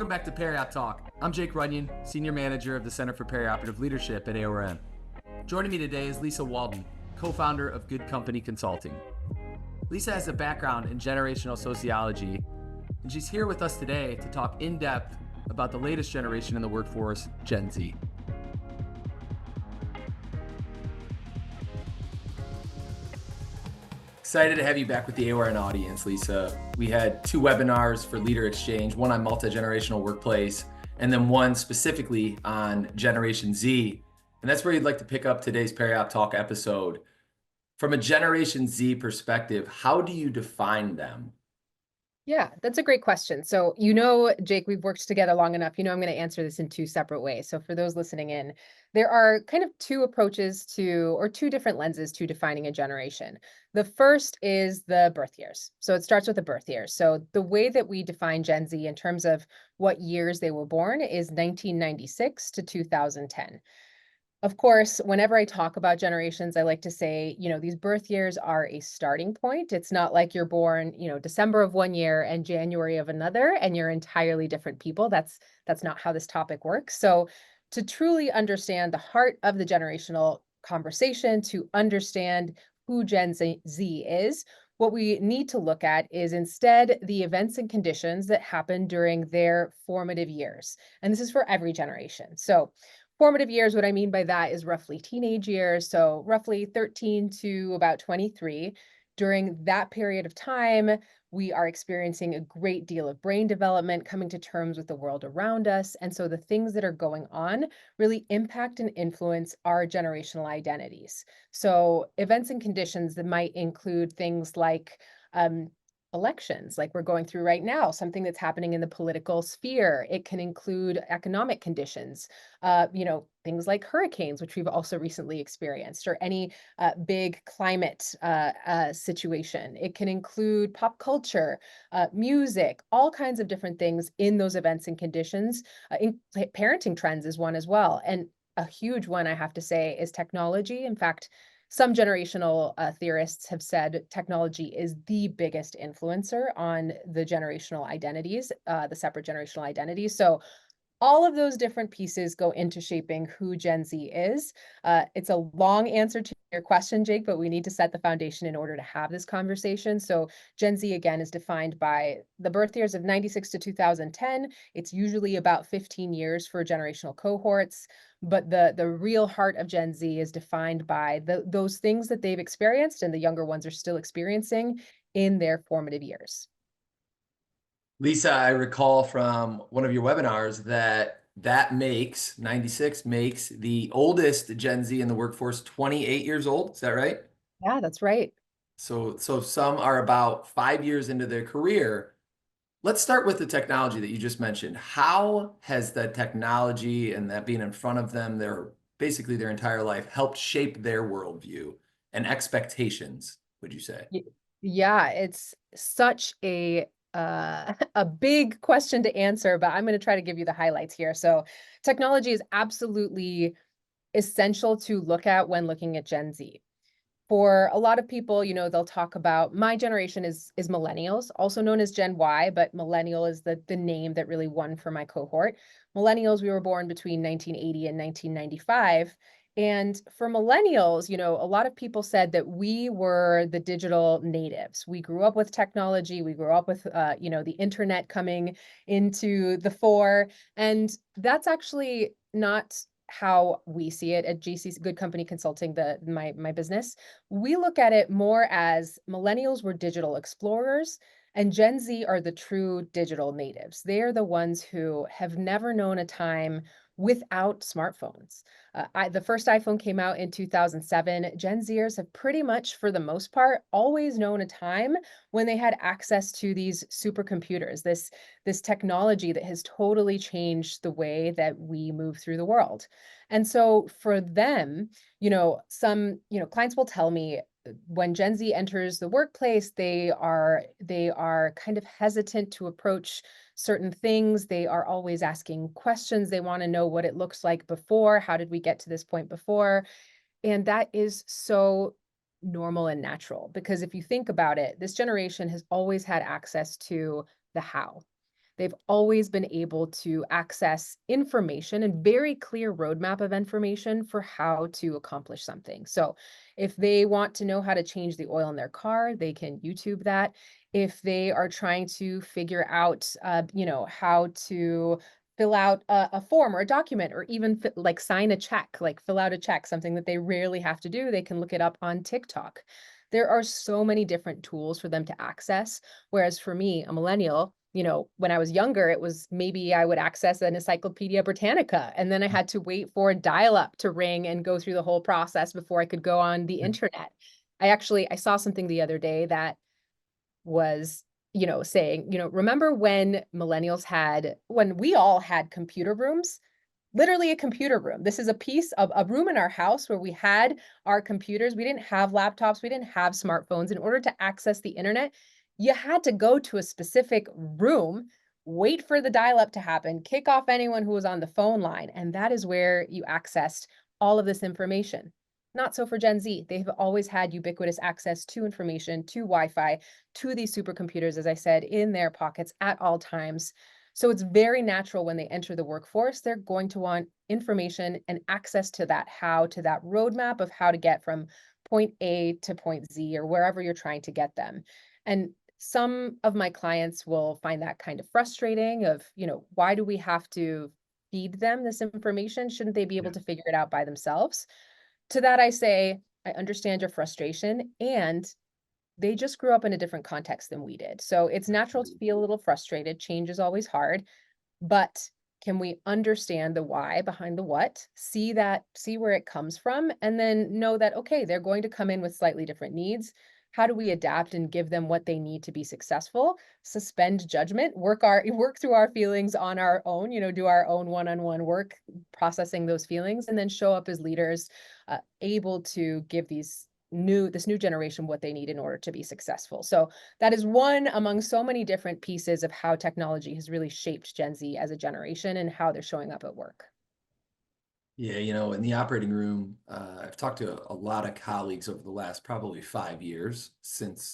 Welcome back to Periop Talk. I'm Jake Runion, Senior Manager of the Center for Perioperative Leadership at AORN. Joining me today is Lisa Walden, co-founder of Good Company Consulting. Lisa has a background in generational sociology, and she's here with us today to talk in depth about the latest generation in the workforce, Gen Z. Excited to have you back with the AORN audience, Lisa. We had 2 webinars for Leader Exchange, one on multi-generational workplace, and then one specifically on Generation Z. And that's where you'd like to pick up today's Periop Talk episode. From a Generation Z perspective, how do you define them? Yeah, that's a great question. So, Jake, we've worked together long enough. I'm going to answer this in 2 separate ways. So for those listening in, there are kind of 2 approaches or 2 different lenses to defining a generation. The first is the birth years. So it starts with the birth years. So the way that we define Gen Z in terms of what years they were born is 1996 to 2010. Of course, whenever I talk about generations, I like to say, these birth years are a starting point. It's not like you're born, December of one year and January of another, and you're entirely different people. That's not how this topic works. So to truly understand the heart of the generational conversation, to understand who Gen Z is, what we need to look at is instead the events and conditions that happen during their formative years. And this is for every generation. So formative years, what I mean by that is roughly teenage years, so roughly 13 to about 23. During that period of time, we are experiencing a great deal of brain development, coming to terms with the world around us. And so the things that are going on really impact and influence our generational identities. So events and conditions that might include things like elections, like we're going through right now, something that's happening in the political sphere. It can include economic conditions, things like hurricanes, which we've also recently experienced, or any big climate situation. It can include pop culture, music, all kinds of different things in those events and conditions. Parenting trends is one as well. And a huge one, I have to say, is technology. In fact, some generational theorists have said technology is the biggest influencer on the generational identities, the separate generational identities. So all of those different pieces go into shaping who Gen Z is. It's a long answer to your question, Jake, but we need to set the foundation in order to have this conversation. So Gen Z, again, is defined by the birth years of 96 to 2010. It's usually about 15 years for generational cohorts. But the real heart of Gen Z is defined by those things that they've experienced and the younger ones are still experiencing in their formative years. Lisa, I recall from one of your webinars that makes 96 makes the oldest Gen Z in the workforce 28 years old. Is that right? Yeah, that's right. So some are about 5 years into their career. Let's start with the technology that you just mentioned. How has the technology and that being in front of them, basically their entire life, helped shape their worldview and expectations, would you say? Yeah, it's such a a big question to answer, but I'm going to try to give you the highlights here. So technology is absolutely essential to look at when looking at Gen Z. For a lot of people, they'll talk about my generation is millennials, also known as Gen Y, but millennial is the name that really won for my cohort. Millennials, we were born between 1980 and 1995. And for millennials, a lot of people said that we were the digital natives. We grew up with technology. We grew up with, the internet coming into the fore. And that's actually not how we see it at GC's Good Company Consulting, my business. We look at it more as millennials were digital explorers and Gen Z are the true digital natives. They are the ones who have never known a time without smartphones. The first iPhone came out in 2007. Gen Zers have pretty much, for the most part, always known a time when they had access to these supercomputers, this technology that has totally changed the way that we move through the world. And so for them, some, clients will tell me when Gen Z enters the workplace, they are kind of hesitant to approach certain things. They are always asking questions. They want to know what it looks like before. How did we get to this point before? And that is so normal and natural, because if you think about it, this generation has always had access to the how. They've always been able to access information and very clear roadmap of information for how to accomplish something. So if they want to know how to change the oil in their car, they can YouTube that. If they are trying to figure out, how to fill out a form or a document, or even like sign a check, like fill out a check, something that they rarely have to do, they can look it up on TikTok. There are so many different tools for them to access. Whereas for me, a millennial, when I was younger, it was maybe I would access an Encyclopedia Britannica, and then I had to wait for dial up to ring and go through the whole process before I could go on the internet. I saw something the other day that was, saying, remember when when we all had computer rooms? Literally a computer room. This is a piece of a room in our house where we had our computers. We didn't have laptops. We didn't have smartphones. In order to access the internet, you had to go to a specific room, wait for the dial up to happen, kick off anyone who was on the phone line. And that is where you accessed all of this information. Not so for Gen Z. They've always had ubiquitous access to information, to Wi Fi, to these supercomputers, as I said, in their pockets at all times. So it's very natural when they enter the workforce, they're going to want information and access to that roadmap of how to get from point A to point Z, or wherever you're trying to get them. And some of my clients will find that kind of frustrating of, why do we have to feed them this information? Shouldn't they be able Yeah. to figure it out by themselves? To that, I say, I understand your frustration, and they just grew up in a different context than we did. So it's natural to feel a little frustrated. Change is always hard, but can we understand the why behind the what? See where it comes from, and then know that, okay, they're going to come in with slightly different needs. How do we adapt and give them what they need to be successful? Suspend judgment, work through our feelings on our own, do our own one-on-one work, processing those feelings, and then show up as leaders, able to give this new generation what they need in order to be successful. So that is one among so many different pieces of how technology has really shaped Gen Z as a generation and how they're showing up at work. Yeah, in the operating room, I've talked to a lot of colleagues over the last probably 5 years,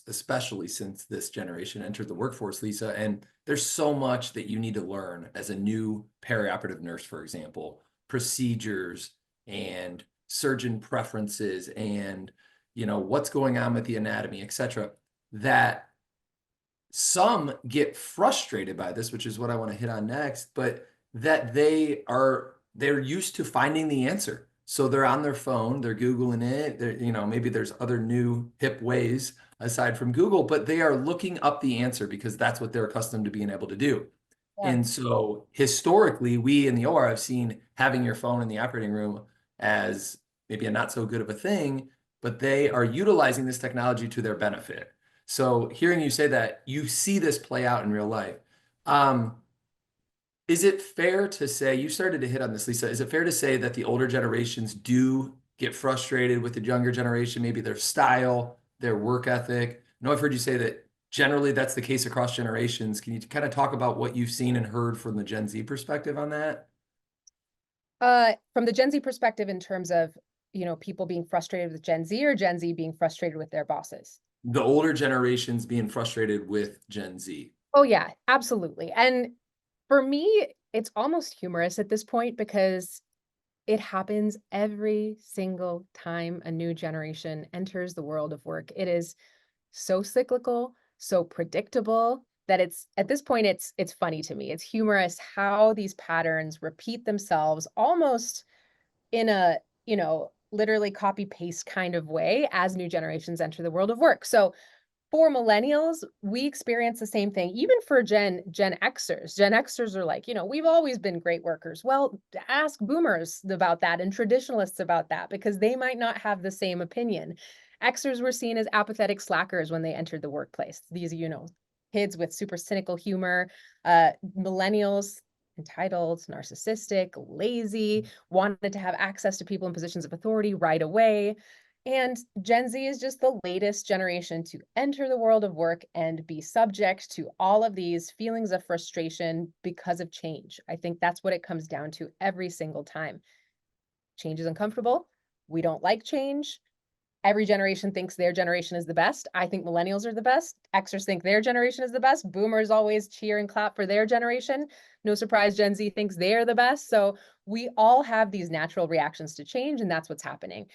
especially since this generation entered the workforce, Lisa. And there's so much that you need to learn as a new perioperative nurse, for example, procedures and surgeon preferences and, what's going on with the anatomy, et cetera, that some get frustrated by this, which is what I want to hit on next, but that they're used to finding the answer. So they're on their phone, they're Googling it, maybe there's other new hip ways aside from Google, but they are looking up the answer because that's what they're accustomed to being able to do. Yeah. And so historically, we in the OR have seen having your phone in the operating room as maybe a not so good of a thing, but they are utilizing this technology to their benefit. So hearing you say that, you see this play out in real life. Um, is it fair to say, you started to hit on this, Lisa, is it fair to say that the older generations do get frustrated with the younger generation, maybe their style, their work ethic? I know I've heard you say that generally that's the case across generations. Can you kind of talk about what you've seen and heard from the Gen Z perspective on that? From the Gen Z perspective, in terms of, people being frustrated with Gen Z, or Gen Z being frustrated with their bosses? The older generations being frustrated with Gen Z. Oh yeah, absolutely. And for me, it's almost humorous at this point because it happens every single time a new generation enters the world of work. It is so cyclical, so predictable, that it's at this point it's funny to me. It's humorous how these patterns repeat themselves almost in a, literally copy paste kind of way as new generations enter the world of work. So for millennials, we experience the same thing. Even for Gen Xers. Gen Xers are like, we've always been great workers. Well, ask boomers about that and traditionalists about that, because they might not have the same opinion. Xers were seen as apathetic slackers when they entered the workplace. These, kids with super cynical humor. Millennials, entitled, narcissistic, lazy, wanted to have access to people in positions of authority right away. And Gen Z is just the latest generation to enter the world of work and be subject to all of these feelings of frustration because of change. I think that's what it comes down to every single time. Change is uncomfortable. We don't like change. every generation thinks their generation is the best. I think millennials are the best. Xers think their generation is the best. Boomers always cheer and clap for their generation. No surprise, Gen Z thinks they're the best. So we all have these natural reactions to change, and that's what's happening.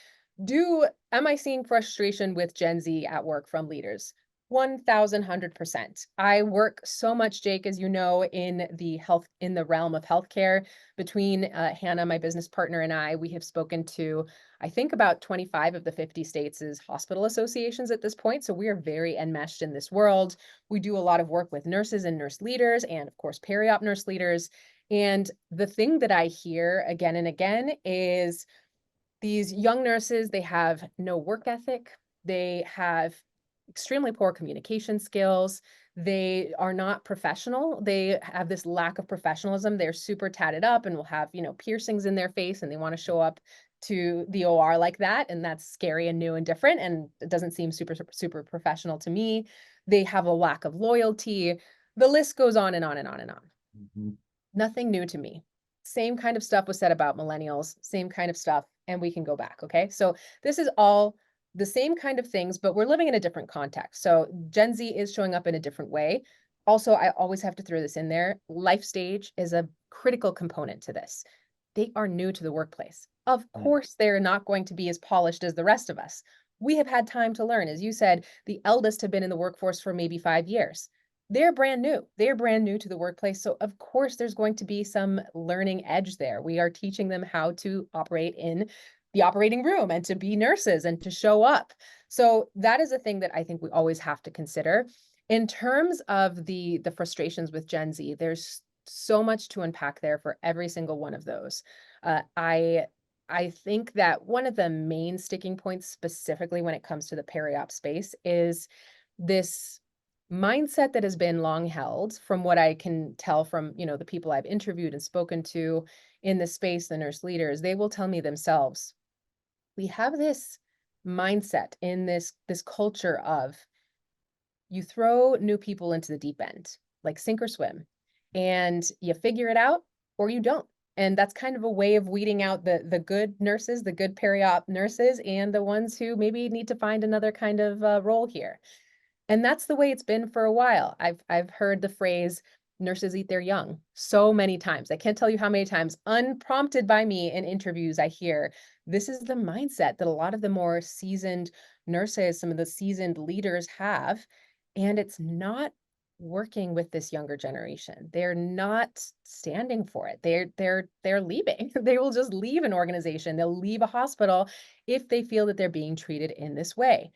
Am I seeing frustration with Gen Z at work from leaders? 1,100%. I work so much, Jake, as you know, in the realm of healthcare. Between Hannah, my business partner, and we have spoken to, I think, about 25 of the 50 states' hospital associations at this point. So we are very enmeshed in this world. We do a lot of work with nurses and nurse leaders, and of course, periop nurse leaders. And the thing that I hear again and again is these young nurses, they have no work ethic. They have extremely poor communication skills. They are not professional. They have this lack of professionalism. They're super tatted up and will have, piercings in their face, and they want to show up to the OR like that. And that's scary and new and different. And it doesn't seem super, super professional to me. They have a lack of loyalty. The list goes on and on and on and on. Mm-hmm. Nothing new to me. Same kind of stuff was said about millennials, same kind of stuff, and we can go back, okay? So this is all the same kind of things, but we're living in a different context. So Gen Z is showing up in a different way. Also, I always have to throw this in there. Life stage is a critical component to this. They are new to the workplace. Of course, they're not going to be as polished as the rest of us. We have had time to learn. As you said, the eldest have been in the workforce for maybe 5 years. They're brand new. They're brand new to the workplace. So of course, there's going to be some learning edge there. We are teaching them how to operate in the operating room and to be nurses and to show up. So that is a thing that I think we always have to consider. In terms of the frustrations with Gen Z, there's so much to unpack there for every single one of those. I think that one of the main sticking points, specifically when it comes to the periop space, is this mindset that has been long held, from what I can tell from, the people I've interviewed and spoken to in the space, the nurse leaders. They will tell me themselves, we have this mindset in this culture of, you throw new people into the deep end, like sink or swim, and you figure it out or you don't. And that's kind of a way of weeding out the good nurses, the good periop nurses, and the ones who maybe need to find another kind of role here. And that's the way it's been for a while. I've heard the phrase nurses eat their young so many times. I can't tell you how many times, unprompted by me in interviews, I hear this is the mindset that a lot of the more seasoned nurses, some of the seasoned leaders have, and it's not working with this younger generation. They're not standing for it. They're leaving. They will just leave an organization. They'll leave a hospital if they feel that they're being treated in this way.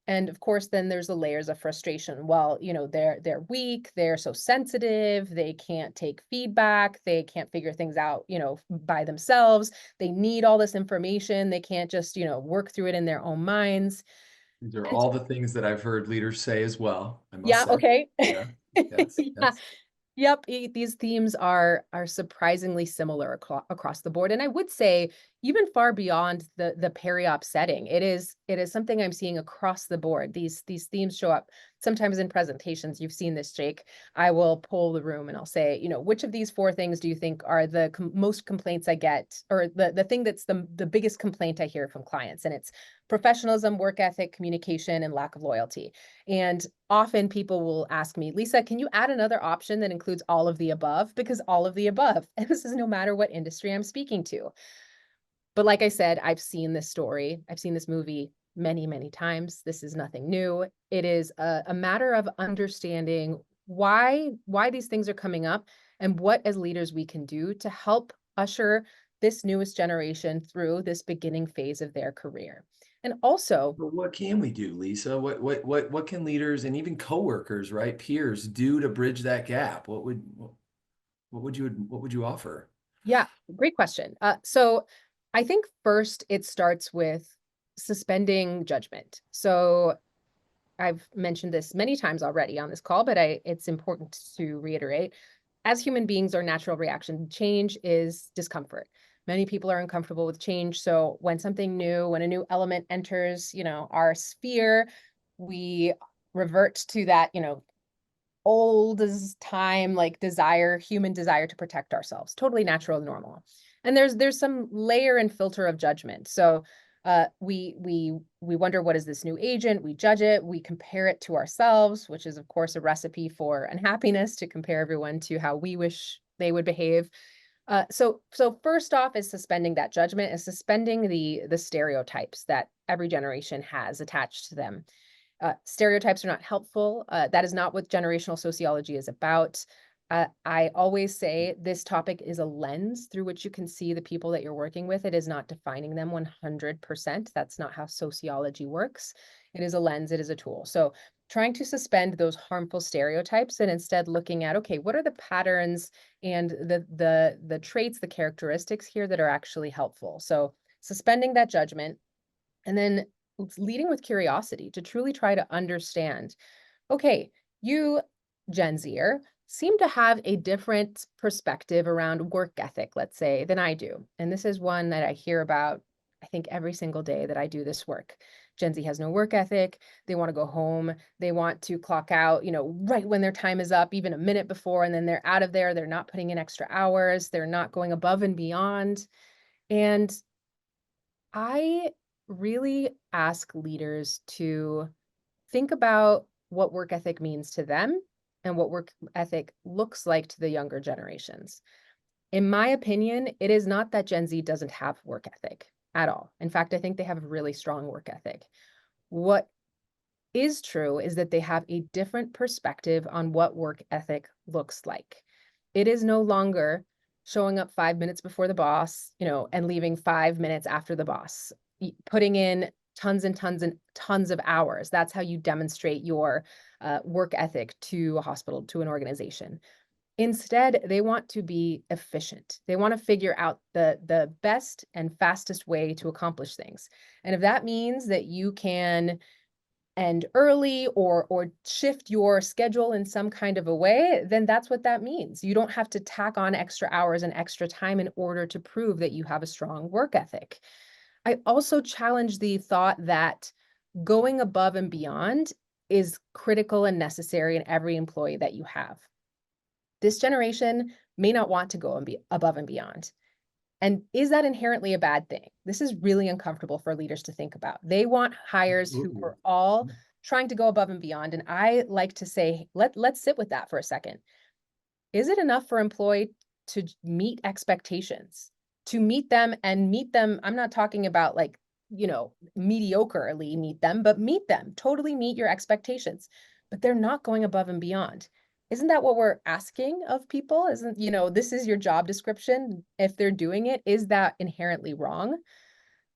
And of course, then there's the layers of frustration. Well, they're weak, they're so sensitive, they can't take feedback, they can't figure things out, by themselves. They need all this information. They can't just, work through it in their own minds. These are And all the things that I've heard leaders say as well, I must yeah, say. okay. Yeah. Yes. Yeah. Yes. Yep, these themes are surprisingly similar across the board, and I would say even far beyond the periop setting. It is something I'm seeing across the board. These themes show up sometimes in presentations. You've seen this, Jake. I will poll the room and I'll say, which of these 4 things do you think are the most complaints I get, or the thing that's the biggest complaint I hear from clients? And it's professionalism, work ethic, communication, and lack of loyalty. And often people will ask me, Lisa, can you add another option that includes all of the above? Because all of the above, and this is no matter what industry I'm speaking to. But like I said, I've seen this story. I've seen this movie many, many times. This is nothing new. It is a matter of understanding why these things are coming up and what as leaders we can do to help usher this newest generation through this beginning phase of their career. And also, But what can we do, Lisa? What can leaders and even coworkers, right, peers, do to bridge that gap? What would you offer? yeah, great question. So I think first it starts with suspending judgment. So I've mentioned this many times already on this call, but it's important to reiterate. As human beings, our natural reaction to change is discomfort. Many people are uncomfortable with change. So when something new, when a new element enters, our sphere, we revert to that, old as time, like human desire to protect ourselves. Totally natural and normal. And there's some layer and filter of judgment. So We wonder, what is this new agent? We judge it. We compare it to ourselves, which is, of course, a recipe for unhappiness, to compare everyone to how we wish they would behave. So first off is suspending that judgment, is suspending the stereotypes that every generation has attached to them. Stereotypes are not helpful. That is not what generational sociology is about. I always say this topic is a lens through which you can see the people that you're working with. It is not defining them 100%. That's not how sociology works. It is a lens, it is a tool. So trying to suspend those harmful stereotypes and instead looking at, okay, what are the patterns and the traits, the characteristics here that are actually helpful? So suspending that judgment, and then leading with curiosity to truly try to understand, okay, you, Gen Zer, seem to have a different perspective around work ethic, let's say, than I do. And this is one that I hear about, I think, every single day that I do this work. Gen Z has no work ethic. They want to go home. They want to clock out, right when their time is up, even a minute before, and then they're out of there. They're not putting in extra hours. They're not going above and beyond. And I really ask leaders to think about what work ethic means to them and what work ethic looks like to the younger generations. In my opinion, it is not that Gen Z doesn't have work ethic at all. In fact, I think they have a really strong work ethic. What is true is that they have a different perspective on what work ethic looks like. It is no longer showing up 5 minutes before the boss, and leaving 5 minutes after the boss, putting in tons and tons and tons of hours. That's how you demonstrate your work ethic to a hospital, to an organization. Instead, they want to be efficient. They want to figure out the best and fastest way to accomplish things. And if that means that you can end early or shift your schedule in some kind of a way, then that's what that means. You don't have to tack on extra hours and extra time in order to prove that you have a strong work ethic. I also challenge the thought that going above and beyond is critical and necessary in every employee that you have. This generation may not want to go and be above and beyond. And is that inherently a bad thing? This is really uncomfortable for leaders to think about. They want hires who are all trying to go above and beyond. And I like to say, let's sit with that for a second. Is it enough for employee to meet expectations, to meet them and meet them? I'm not talking about mediocrely meet them, but meet them, totally meet your expectations, but they're not going above and beyond. Isn't that what we're asking of people? Isn't, this is your job description. If they're doing it, is that inherently wrong?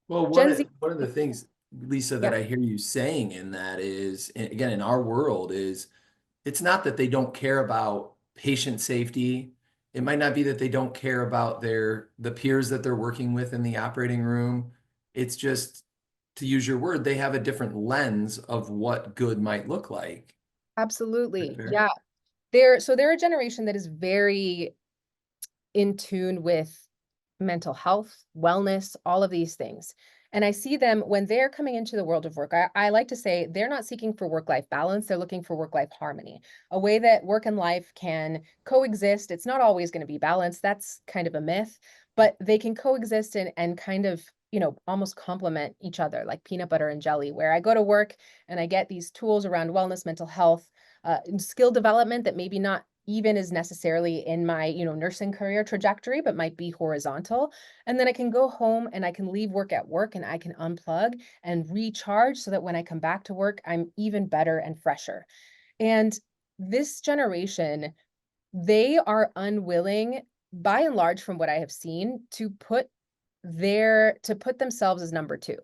Well, Gen Z, one of the things, Lisa, that yeah, I hear you saying in that is, again, in our world, is it's not that they don't care about patient safety. It might not be that they don't care about the peers that they're working with in the operating room. It's just, to use your word, they have a different lens of what good might look like. Is that absolutely. fair? Yeah. They're a generation that is very in tune with mental health, wellness, all of these things. And I see them when they're coming into the world of work. I like to say they're not seeking for work-life balance. They're looking for work-life harmony, a way that work and life can coexist. It's not always going to be balanced. That's kind of a myth, but they can coexist and kind of, almost complement each other like peanut butter and jelly, where I go to work and I get these tools around wellness, mental health, skill development that maybe not even is necessarily in my, nursing career trajectory, but might be horizontal. And then I can go home and I can leave work at work and I can unplug and recharge so that when I come back to work, I'm even better and fresher. And this generation, they are unwilling, by and large, from what I have seen, to put themselves as number two.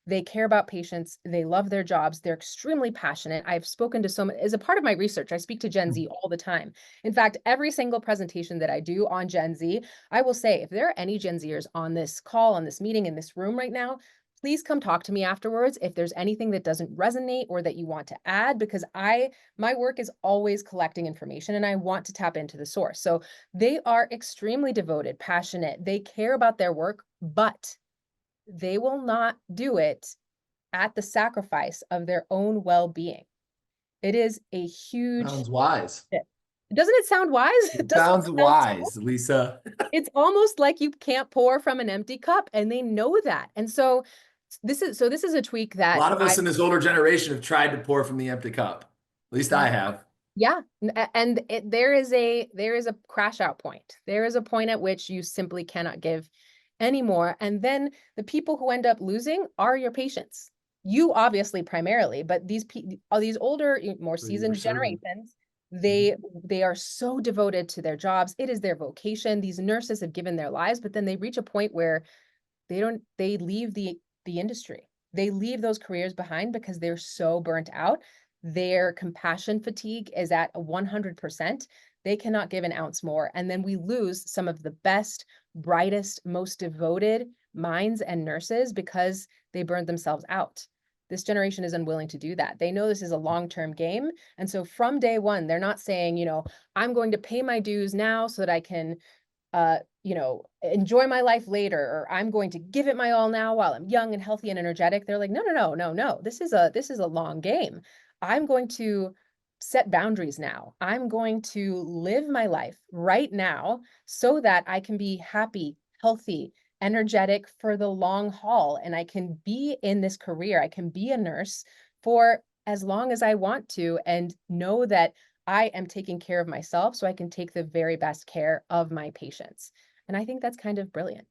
They care about patients. They love their jobs. They're extremely passionate. I've spoken to so many, as a part of my research, I speak to Gen Z all the time. In fact, every single presentation that I do on Gen Z, I will say, if there are any Gen Zers on this call, on this meeting, in this room right now, please come talk to me afterwards if there's anything that doesn't resonate or that you want to add, because my work is always collecting information and I want to tap into the source. So they are extremely devoted, passionate. They care about their work, but they will not do it at the sacrifice of their own well-being. It is a huge Sounds wise. shift. Doesn't it sound wise? It Doesn't it sounds sound so? wise, Lisa. It's almost like you can't pour from an empty cup, and they know that. And so this is a tweak A that lot of us in this older generation have tried to pour from the empty cup. At least I have. Yeah, and there is a crash out point. There is a point at which you simply cannot give anymore, and then the people who end up losing are your patients. You obviously primarily, but all these older, more So you were seasoned serving. generations, Mhm. they are so devoted to their jobs. It is their vocation. These nurses have given their lives, but then they reach a point where they leave the industry. They leave those careers behind because they're so burnt out. Their compassion fatigue is at 100%. They cannot give an ounce more. And then we lose some of the best, brightest, most devoted minds and nurses because they burned themselves out. This generation is unwilling to do that. They know this is a long-term game. And so from day one, they're not saying, I'm going to pay my dues now so that I can enjoy my life later, or I'm going to give it my all now while I'm young and healthy and energetic. They're like, no, no, no, no, no. This is a long game. I'm going to set boundaries now. I'm going to live my life right now so that I can be happy, healthy, energetic for the long haul. And I can be in this career. I can be a nurse for as long as I want to and know that I am taking care of myself so I can take the very best care of my patients. And I think that's kind of brilliant.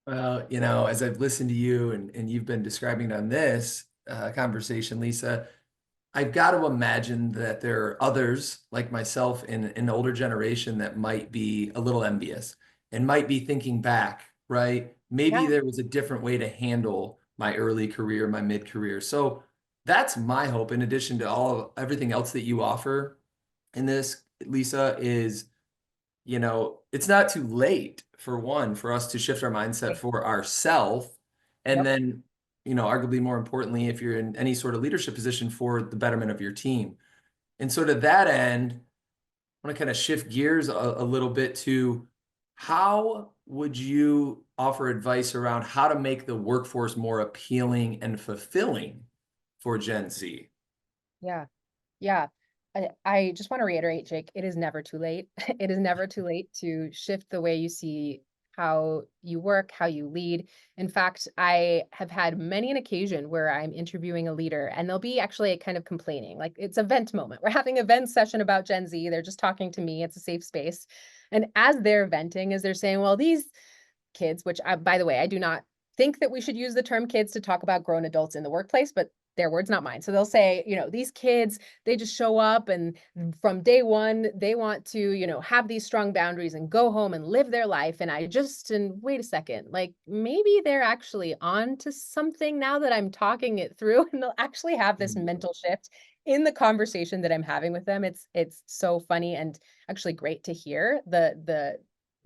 Well, as I've listened to you and you've been describing on this conversation, Lisa, I've got to imagine that there are others like myself in an older generation that might be a little envious and might be thinking back, right? Maybe Yeah. there was a different way to handle my early career, my mid-career. So that's my hope, in addition to everything else that you offer in this, Lisa, is it's not too late for one, for us to shift our mindset Right. for ourself. And Yep. then, arguably more importantly, if you're in any sort of leadership position for the betterment of your team. And so to that end, I want to kind of shift gears a little bit to how would you offer advice around how to make the workforce more appealing and fulfilling for Gen Z? Yeah. Yeah. I just want to reiterate, Jake, it is never too late. It is never too late to shift the way you see how you work, how you lead. In fact, I have had many an occasion where I'm interviewing a leader and they'll be actually kind of complaining, like it's a vent moment. We're having a vent session about Gen Z. They're just talking to me. It's a safe space. And as they're venting, as they're saying, well, these kids, which by the way, I do not think that we should use the term kids to talk about grown adults in the workplace, but their words, not mine. So they'll say, these kids, they just show up and from day one, they want to, have these strong boundaries and go home and live their life. And wait a second, like maybe they're actually on to something now that I'm talking it through and they'll actually have this Mhm. mental shift in the conversation that I'm having with them. It's so funny and actually great to hear the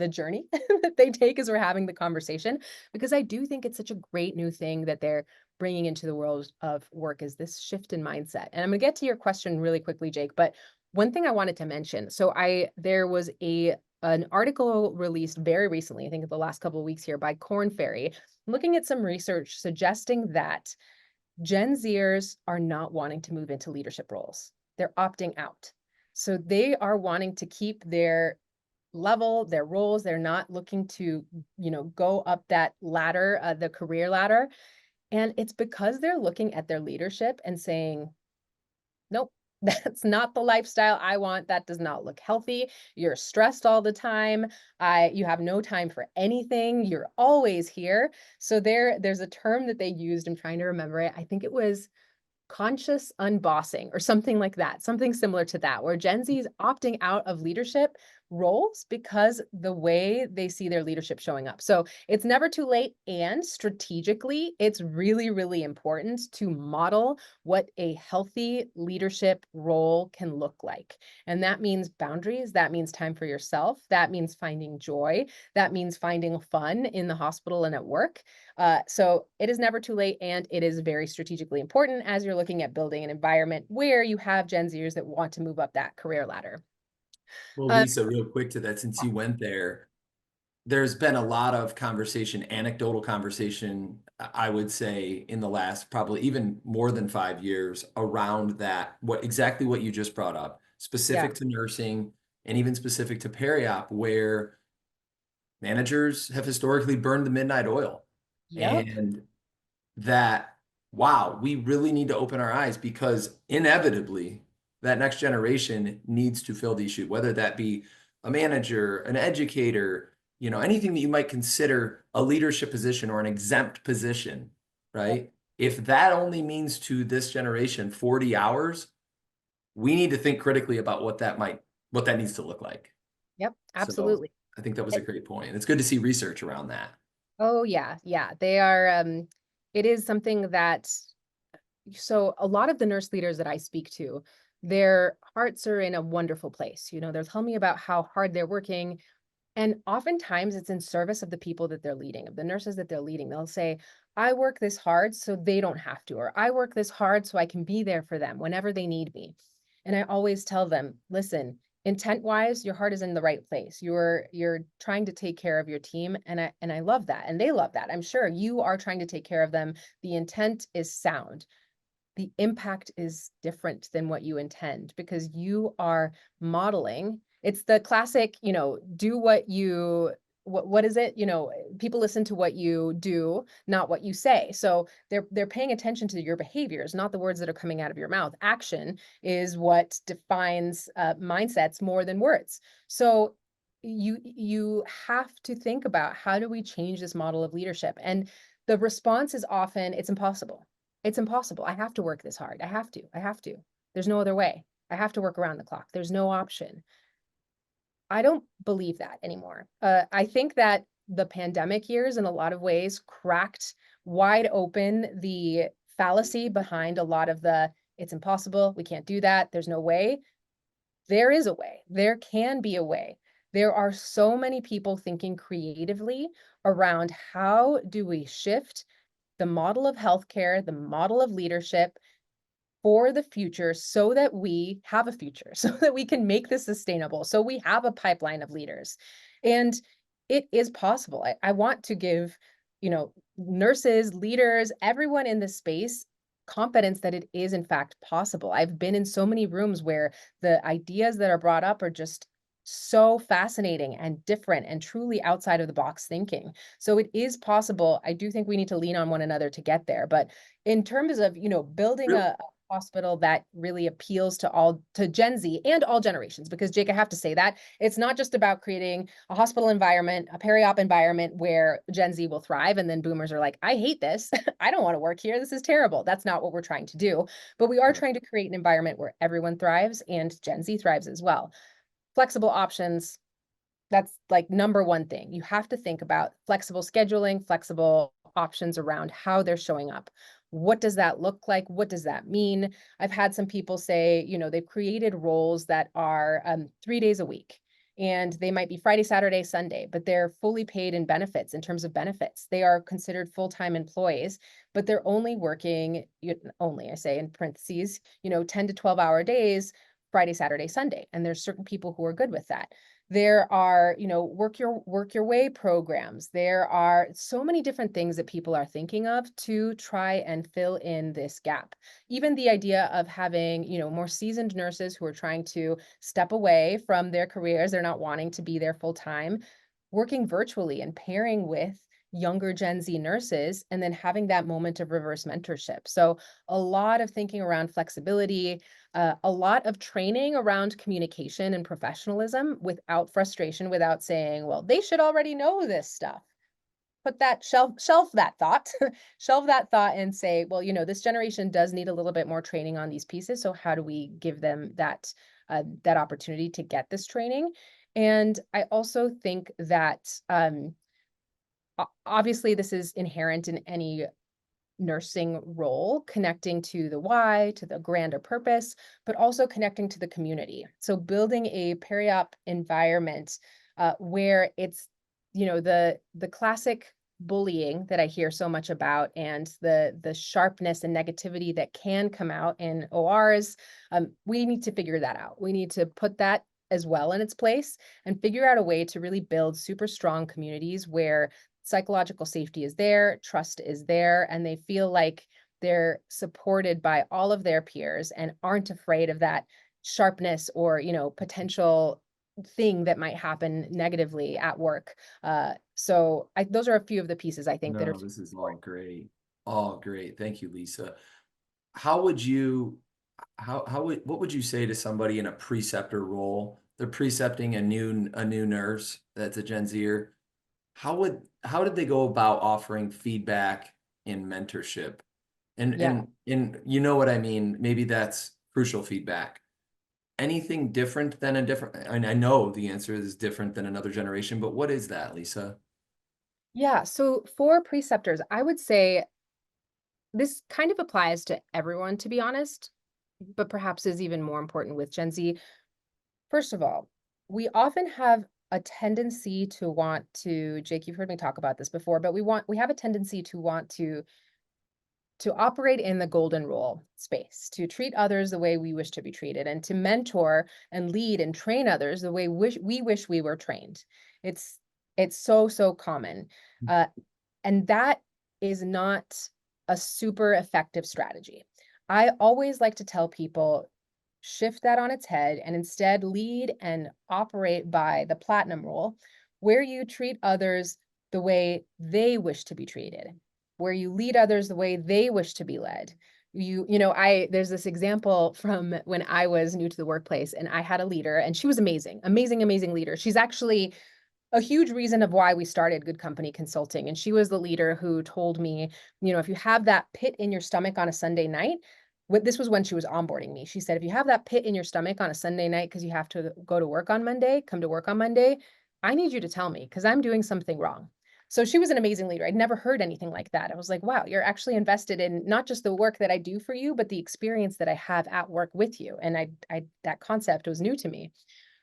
journey that they take as we're having the conversation, because I do think it's such a great new thing that they're bringing into the world of work is this shift in mindset. And I'm going to get to your question really quickly, Jake, but one thing I wanted to mention. So there was an article released very recently, I think in the last couple of weeks here by Corn Ferry, looking at some research suggesting that Gen Zers are not wanting to move into leadership roles. They're opting out. So they are wanting to keep their level, their roles. They're not looking to, go up that ladder, the career ladder. And it's because they're looking at their leadership and saying, nope, that's not the lifestyle I want. That does not look healthy. You're stressed all the time. You have no time for anything. You're always here. So there's a term that they used. I'm trying to remember it. I think it was conscious unbossing or something like that, something similar to that, where Gen Z is opting out of leadership roles because the way they see their leadership showing up. So it's never too late. And strategically, it's really, really important to model what a healthy leadership role can look like. And that means boundaries. That means time for yourself. That means finding joy. That means finding fun in the hospital and at work. So it is never too late, and it is very strategically important as you're looking at building an environment where you have Gen Zers that want to move up that career ladder. Well, Uh, Lisa, real quick to that, since you went there, there's been a lot of conversation, anecdotal conversation, I would say, in the last probably even more than 5 years around that, exactly what you just brought up, yeah. specific to nursing and even specific to periop, where managers have historically burned the midnight oil. Yep. And that, wow, we really need to open our eyes, because inevitably that next generation needs to fill these shoes, whether that be a manager, an educator, anything that you might consider a leadership position or an exempt position, right? If that only means to this generation 40 hours, we need to think critically about what that needs to look like. Yep, So absolutely. I think that was a great point. And it's good to see research around that. Oh yeah, yeah. They are, it is something that, so a lot of the nurse leaders that I speak to, their hearts are in a wonderful place. They'll tell me about how hard they're working. And oftentimes it's in service of the people that they're leading, of the nurses that they're leading. They'll say, I work this hard so they don't have to, or I work this hard so I can be there for them whenever they need me. And I always tell them, listen, intent wise, your heart is in the right place. You're trying to take care of your team. And I love that. And they love that. I'm sure you are trying to take care of them. The intent is sound. The impact is different than what you intend, because you are modeling. It's the classic, do what is it? People listen to what you do, not what you say. So they're paying attention to your behaviors, not the words that are coming out of your mouth. Action is what defines mindsets more than words. So you have to think about, how do we change this model of leadership? And the response is often, it's impossible. It's impossible. I have to work this hard. I have to. I have to. There's no other way. I have to work around the clock. There's no option. I don't believe that anymore. I think that the pandemic years, in a lot of ways, cracked wide open the fallacy behind a lot of the, it's impossible, we can't do that, there's no way. There is a way. There can be a way. There are so many people thinking creatively around, how do we shift the model of healthcare, the model of leadership for the future, so that we have a future, so that we can make this sustainable, so we have a pipeline of leaders. And it is possible. I want to give, nurses, leaders, everyone in this space, confidence that it is in fact possible. I've been in so many rooms where the ideas that are brought up are just so fascinating and different and truly outside of the box thinking. So it is possible. I do think we need to lean on one another to get there. But in terms of, building a hospital that really appeals to Gen Z and all generations, because Jake, I have to say that it's not just about creating a hospital environment, a periop environment where Gen Z will thrive and then boomers are like, I hate this. I don't want to work here. This is terrible. That's not what we're trying to do. But we are trying to create an environment where everyone thrives and Gen Z thrives as well. Flexible options, that's like number one thing. You have to think about flexible scheduling, flexible options around how they're showing up. What does that look like? What does that mean? I've had some people say, they've created roles that are 3 days a week. And they might be Friday, Saturday, Sunday, but they're fully paid in benefits, in terms of benefits. They are considered full-time employees, but they're only working, only, I say in parentheses, 10 to 12-hour days, Friday, Saturday, Sunday. And there's certain people who are good with that. There are, work your way programs. There are so many different things that people are thinking of to try and fill in this gap. Even the idea of having, more seasoned nurses who are trying to step away from their careers, they're not wanting to be there full time, working virtually and pairing with younger Gen Z nurses, and then having that moment of reverse mentorship. So a lot of thinking around flexibility, a lot of training around communication and professionalism without frustration, without saying, well, they should already know this stuff. Put that shelf that thought, shelve that thought and say, well, this generation does need a little bit more training on these pieces. So how do we give them that opportunity to get this training? And I also think that obviously this is inherent in any nursing role, connecting to the why, to the grander purpose, but also connecting to the community. So building a periop environment where it's, the classic bullying that I hear so much about, and the sharpness and negativity that can come out in ORs. We need to figure that out. We need to put that as well in its place and figure out a way to really build super strong communities where psychological safety is there, trust is there, and they feel like they're supported by all of their peers and aren't afraid of that sharpness or, potential thing that might happen negatively at work. So those are a few of the pieces I think that are No, this is all important. great. Oh, great. Thank you, Lisa. How would you, what would you say to somebody in a preceptor role? They're precepting a new nurse that's a Gen Zer. How did they go about offering feedback and mentorship? And Yeah. you know what I mean? Maybe that's crucial feedback. Anything different than a different, and I know the answer is different than another generation, but what is that, Lisa? Yeah. So for preceptors, I would say this kind of applies to everyone, to be honest, but perhaps is even more important with Gen Z. First of all, we often have a tendency to want to, Jake, you've heard me talk about this before, but we have a tendency to want to operate in the golden rule space, to treat others the way we wish to be treated, and to mentor and lead and train others the way we wish we were trained. It's it's so common. Uh, and that is not a super effective strategy. I always like to tell people shift that on its head and instead lead and operate by the platinum rule, where you treat others the way they wish to be treated, where you lead others the way they wish to be led. There's this example from when I was new to the workplace and I had a leader and she was amazing, amazing, amazing leader. She's actually a huge reason of why we started Good Company Consulting. And she was the leader who told me, if you have that pit in your stomach on a Sunday night, this was when she was onboarding me. She said, if you have that pit in your stomach on a Sunday night because you have to go to work on Monday, come to work on Monday, I need you to tell me because I'm doing something wrong. So she was an amazing leader. I'd never heard anything like that. I was like, wow, you're actually invested in not just the work that I do for you, but the experience that I have at work with you. And that concept was new to me.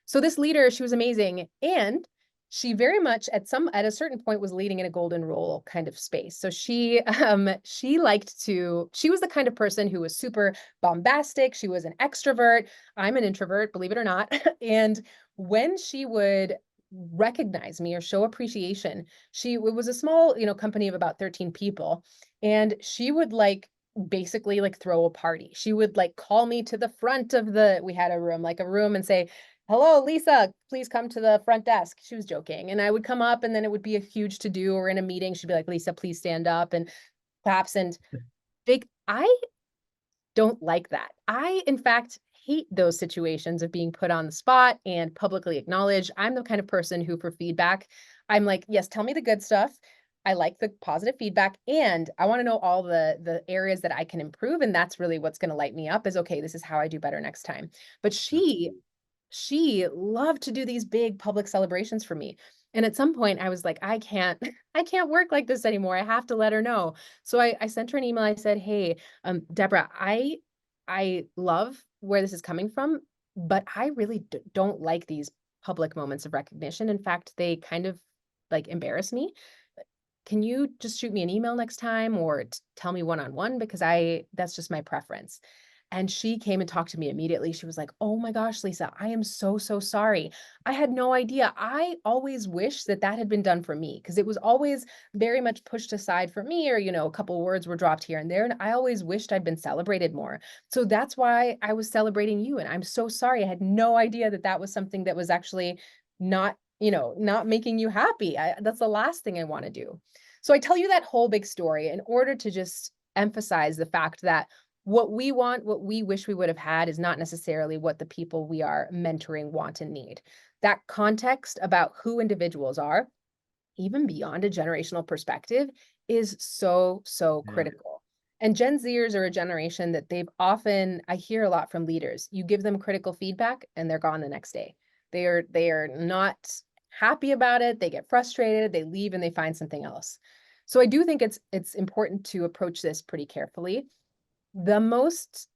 So this leader, she was amazing. And she very much at a certain point was leading in a golden rule kind of space. So she was the kind of person who was super bombastic. She was an extrovert. I'm an introvert, believe it or not. And when she would recognize me or show appreciation, it was a small, company of about 13 people. And she would basically throw a party. She would call me to the front of we had a room and say, hello, Lisa, please come to the front desk. She was joking. And I would come up and then it would be a huge to do or in a meeting. She'd be like, Lisa, please stand up and claps. And I don't like that. I, in fact, hate those situations of being put on the spot and publicly acknowledged. I'm the kind of person who, for feedback, I'm like, yes, tell me the good stuff. I like the positive feedback and I want to know all the areas that I can improve. And that's really what's going to light me up is, okay, this is how I do better next time. But she loved to do these big public celebrations for me. And at some point I was like, I can't work like this anymore. I have to let her know. So I sent her an email. I said, hey, Deborah, I love where this is coming from, but I really don't like these public moments of recognition. In fact, they kind of embarrass me. Can you just shoot me an email next time or tell me one-on-one because that's just my preference. And she came and talked to me immediately. She was like, oh my gosh, Lisa, I am so sorry. I had no idea. I always wish that had been done for me because it was always very much pushed aside for me or, a couple words were dropped here and there. And I always wished I'd been celebrated more. So that's why I was celebrating you. And I'm so sorry. I had no idea that was something that was actually not, not making you happy. That's the last thing I want to do. So I tell you that whole big story in order to just emphasize the fact that what we want, what we wish we would have had is not necessarily what the people we are mentoring want and need. That context about who individuals are, even beyond a generational perspective, is so Yeah. critical. And Gen Zers are a generation that I hear a lot from leaders. You give them critical feedback and they're gone the next day. They are not happy about it. They get frustrated, they leave and they find something else. So I do think it's important to approach this pretty carefully. The most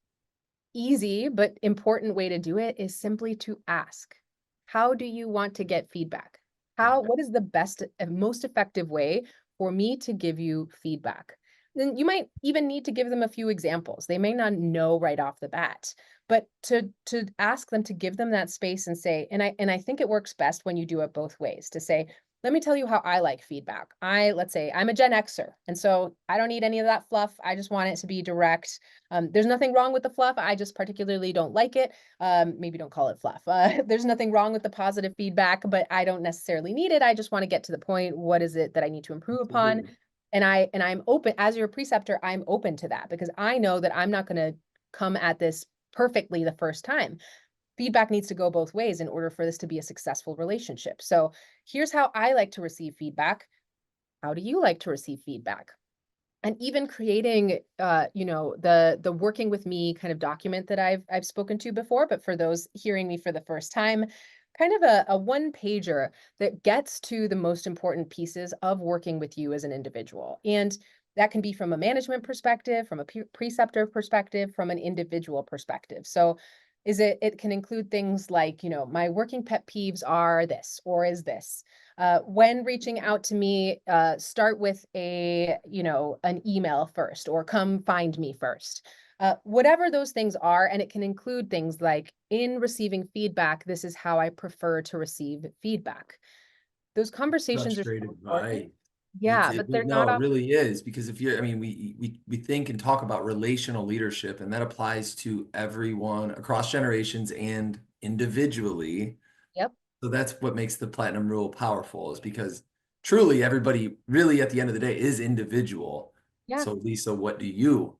easy but important way to do it is simply to ask, how do you want to get feedback? What is the best and most effective way for me to give you feedback? Then you might even need to give them a few examples. They may not know right off the bat, but to ask them to give them that space and say, and I think it works best when you do it both ways to say, let me tell you how I like feedback. Let's say I'm a Gen Xer, and so I don't need any of that fluff. I just want it to be direct. There's nothing wrong with the fluff. I just particularly don't like it. Maybe don't call it fluff. There's nothing wrong with the positive feedback, but I don't necessarily need it. I just want to get to the point. What is it that I need to improve upon? Absolutely. And I'm open, as your preceptor, I'm open to that because I know that I'm not going to come at this perfectly the first time. Feedback needs to go both ways in order for this to be a successful relationship. So here's how I like to receive feedback. How do you like to receive feedback? And even creating, the working with me kind of document that I've spoken to before, but for those hearing me for the first time, kind of a one pager that gets to the most important pieces of working with you as an individual. And that can be from a management perspective, from a preceptor perspective, from an individual perspective. So it can include things like, my working pet peeves are this, or is this. When reaching out to me, start with an email first, or come find me first. Whatever those things are, and it can include things like, in receiving feedback, this is how I prefer to receive feedback. Those conversations are Frustrated, so important. right? Yeah, but they're No, not it often. really is, because if you're, I mean, we think and talk about relational leadership, and that applies to everyone across generations and individually. Yep. So that's what makes the platinum rule powerful, is because truly everybody really at the end of the day is individual. Yeah. So Lisa, what do you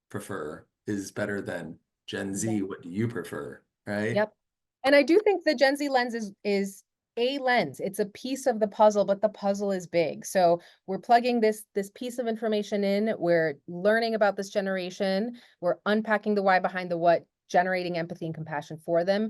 prefer is better than Gen Yeah. Z. What do you prefer? Right? Yep. And I do think the Gen Z lens is a lens. It's a piece of the puzzle, but the puzzle is big. So we're plugging this piece of information in. We're learning about this generation. We're unpacking the why behind the what, generating empathy and compassion for them.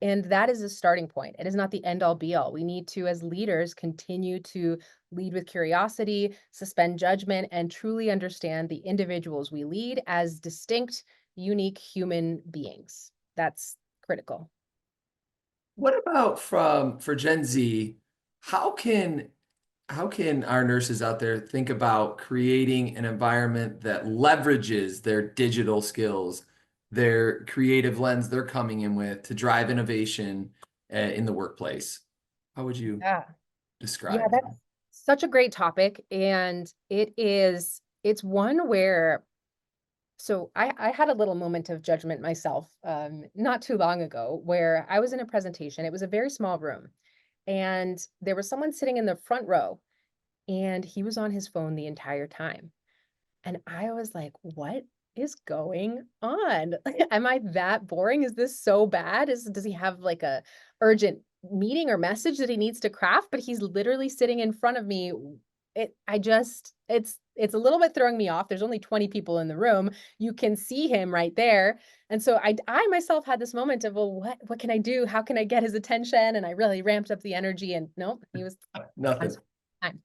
And that is a starting point. It is not the end all be all. We need to, as leaders, continue to lead with curiosity, suspend judgment, and truly understand the individuals we lead as distinct, unique human beings. That's critical. What about for Gen Z? How can how can our nurses out there think about creating an environment that leverages their digital skills, their creative lens they're coming in with to drive innovation in the workplace? How would you Yeah. Yeah, describe that? that's such a great topic. And it's one where, so I had a little moment of judgment myself, not too long ago, where I was in a presentation. It was a very small room, and there was someone sitting in the front row, and he was on his phone the entire time. And I was like, "What is going on? Am I that boring? Is this so bad? Does he have like a urgent meeting or message that he needs to craft?" But he's literally sitting in front of me. It's a little bit throwing me off. There's only 20 people in the room. You can see him right there. And so I myself had this moment of, well, what can I do? How can I get his attention? And I really ramped up the energy, and nope, he was on Nothing. his time.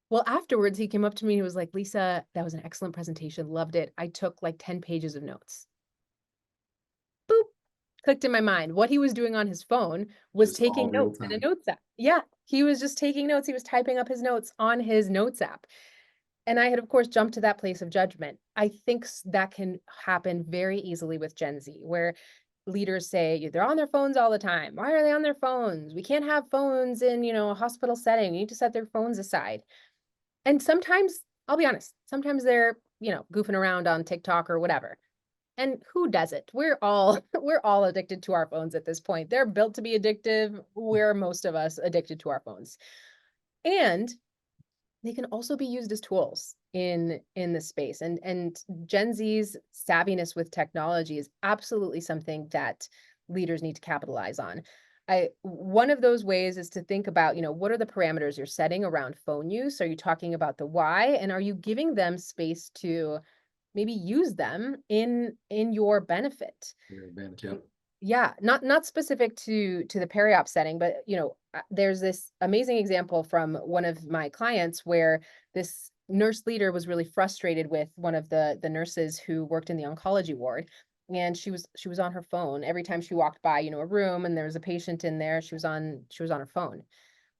Well, afterwards, he came up to me and he was like, "Lisa, that was an excellent presentation. Loved it. I took like 10 pages of notes." Boop, clicked in my mind. What he was doing on his phone was Just all taking real notes in a time. notes app. Yeah, he was just taking notes. He was typing up his notes on his notes app. And I had, of course, jumped to that place of judgment. I think that can happen very easily with Gen Z, where leaders say they're on their phones all the time. Why are they on their phones? We can't have phones in, a hospital setting. We need to set their phones aside. And sometimes, I'll be honest, sometimes they're, goofing around on TikTok or whatever. And who doesn't? We're all we're all addicted to our phones at this point. They're built to be addictive. We're most of us addicted to our phones. And they can also be used as tools in this space. And Gen Z's savviness with technology is absolutely something that leaders need to capitalize on. One of those ways is to think about, what are the parameters you're setting around phone use? Are you talking about the why? And are you giving them space to maybe use them in your benefit? Your advantage, yep. Yeah, not specific to the periop setting, but there's this amazing example from one of my clients where this nurse leader was really frustrated with one of the nurses who worked in the oncology ward, and she was on her phone every time she walked by, a room and there was a patient in there. She was on her phone.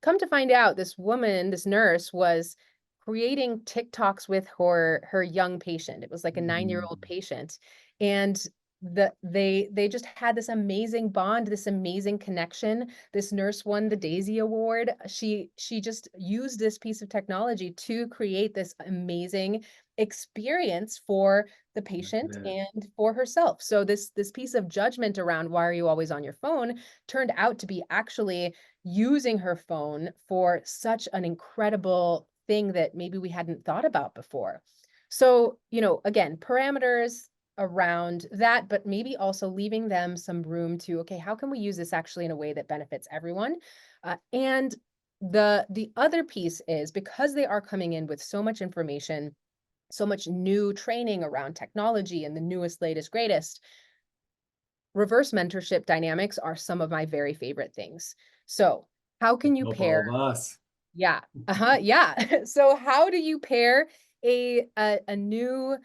Come to find out, this woman, this nurse, was creating TikToks with her young patient. It was like a 9-year-old patient. And they just had this amazing bond, this amazing connection. This nurse won the Daisy Award. She just used this piece of technology to create this amazing experience for the patient Yeah. and for herself. So this piece of judgment around why are you always on your phone turned out to be actually using her phone for such an incredible thing that maybe we hadn't thought about before. So, again, parameters around that, but maybe also leaving them some room to, okay, how can we use this actually in a way that benefits everyone? And the other piece is, because they are coming in with so much information, so much new training around technology and the newest, latest, greatest, reverse mentorship dynamics are some of my very favorite things. So, how can you Help pair? all of us. Yeah. Yeah. So, how do you pair a new,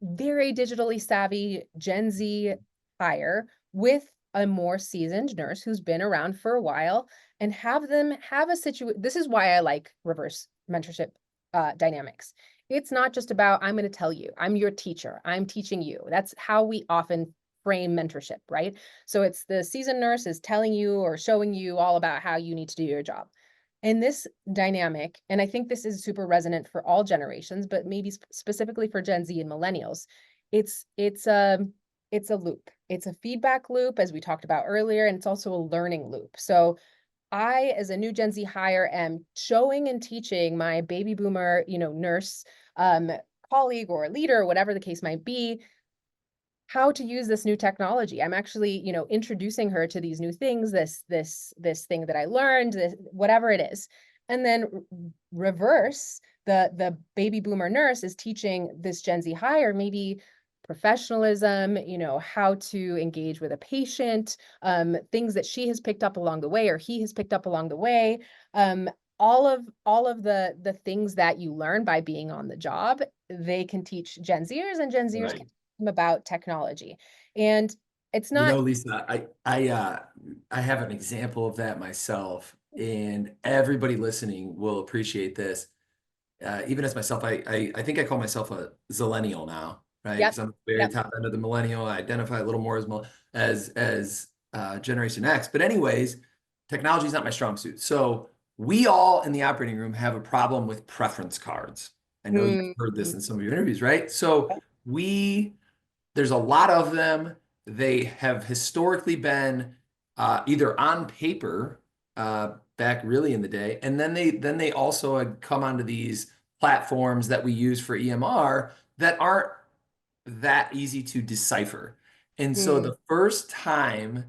very digitally savvy Gen Z hire with a more seasoned nurse who's been around for a while, and have them have a situation? This is why I like reverse mentorship dynamics. It's not just about, I'm going to tell you, I'm your teacher, I'm teaching you. That's how we often frame mentorship, right? So it's the seasoned nurse is telling you or showing you all about how you need to do your job. In this dynamic, and I think this is super resonant for all generations, but maybe specifically for Gen Z and millennials, it's it's a it's a loop. It's a feedback loop, as we talked about earlier, and it's also a learning loop. So I, as a new Gen Z hire, am showing and teaching my baby boomer, nurse, um, colleague or leader, whatever the case might be, how to use this new technology. I'm actually, introducing her to these new things, this thing that I learned, this, whatever it is. And then reverse, the baby boomer nurse is teaching this Gen Z hire maybe professionalism, how to engage with a patient, things that she has picked up along the way or he has picked up along the way. All of the things that you learn by being on the job, they can teach Gen Zers, and Gen Zers Right. can about technology. And it's not. Lisa, I have an example of that myself, and everybody listening will appreciate this. Even as myself, I think I call myself a zillennial now, right? Yep. Because I'm very Yep. top end of the millennial. I identify a little more as Generation X. But anyways, technology is not my strong suit. So we all in the operating room have a problem with preference cards. I know you've Mm, heard this mm, in some of your interviews, right? So we there's a lot of them. They have historically been either on paper back really in the day, and then they also had come onto these platforms that we use for EMR that aren't that easy to decipher. And so mm. the first time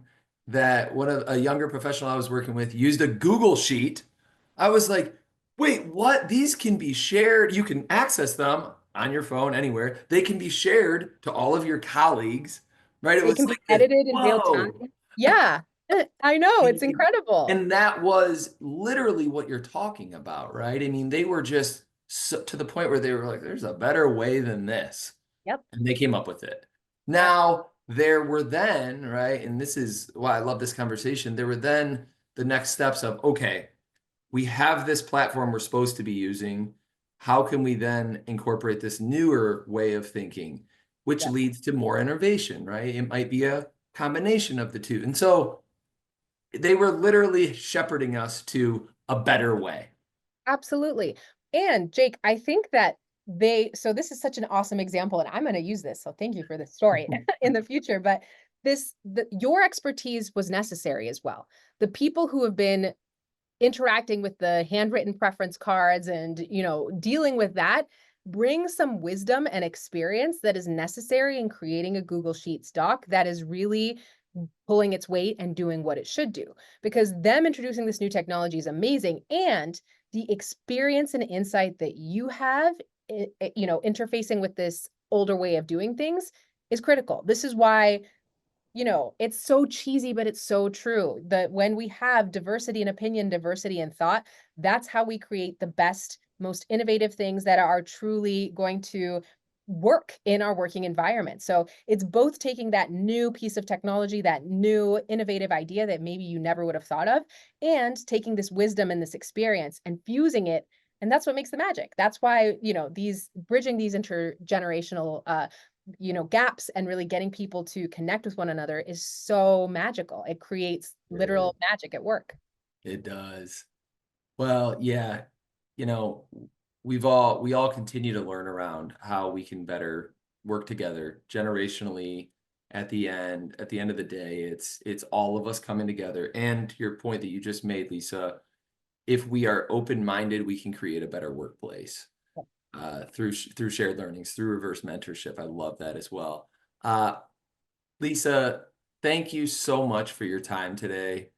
that one of a younger professional I was working with used a Google sheet, I was like, wait, what? These can be shared. You can access them on your phone anywhere. They can be shared to all of your colleagues, right? It They was can like be this, edited in real time. whoa. Yeah. I know. It's And, incredible. and that was literally what you're talking about, right? I mean, they were just to the point where they were like, there's a better way than this. Yep. And they came up with it. Yep. Now, there were then, right? And this is why I love this conversation. There were then the next steps of, okay, we have this platform we're supposed to be using. How can we then incorporate this newer way of thinking, which Yep. leads to more innovation, right? It might be a combination of the two. And so they were literally shepherding us to a better way. Absolutely. And Jake, I think that so this is such an awesome example, and I'm going to use this. So thank you for this story in the future. But your expertise was necessary as well. The people who have been interacting with the handwritten preference cards and, dealing with that, bring some wisdom and experience that is necessary in creating a Google Sheets doc that is really pulling its weight and doing what it should do. Because them introducing this new technology is amazing, and the experience and insight that you have, interfacing with this older way of doing things is critical. This is why, it's so cheesy, but it's so true that when we have diversity in opinion, diversity in thought, that's how we create the best, most innovative things that are truly going to work in our working environment. So it's both taking that new piece of technology, that new innovative idea that maybe you never would have thought of, and taking this wisdom and this experience and fusing it. And that's what makes the magic. That's why, these bridging these intergenerational gaps and really getting people to connect with one another is so magical. It creates It, literal magic at work. it does. Well, yeah, you know, we all continue to learn around how we can better work together generationally. At the end of the day, it's all of us coming together. And to your point that you just made, Lisa, if we are open-minded, we can create a better workplace through shared learnings, through reverse mentorship. I love that as well. Lisa, thank you so much for your time today.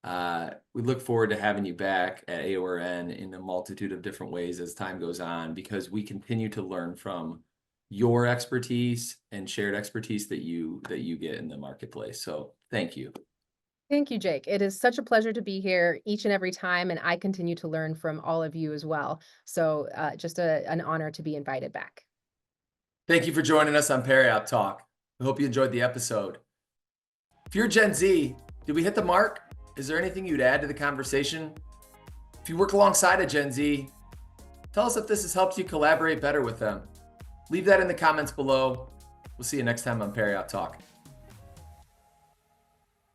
We look forward to having you back at AORN in a multitude of different ways as time goes on, because we continue to learn from your expertise and shared expertise that you get in the marketplace. So thank you. Thank you, Jake. It is such a pleasure to be here each and every time, and I continue to learn from all of you as well. So just an honor to be invited back. Thank you for joining us on Periop Talk. I hope you enjoyed the episode. If you're Gen Z, did we hit the mark? Is there anything you'd add to the conversation? If you work alongside a Gen Z, tell us if this has helped you collaborate better with them. Leave that in the comments below. We'll see you next time on Periop Talk.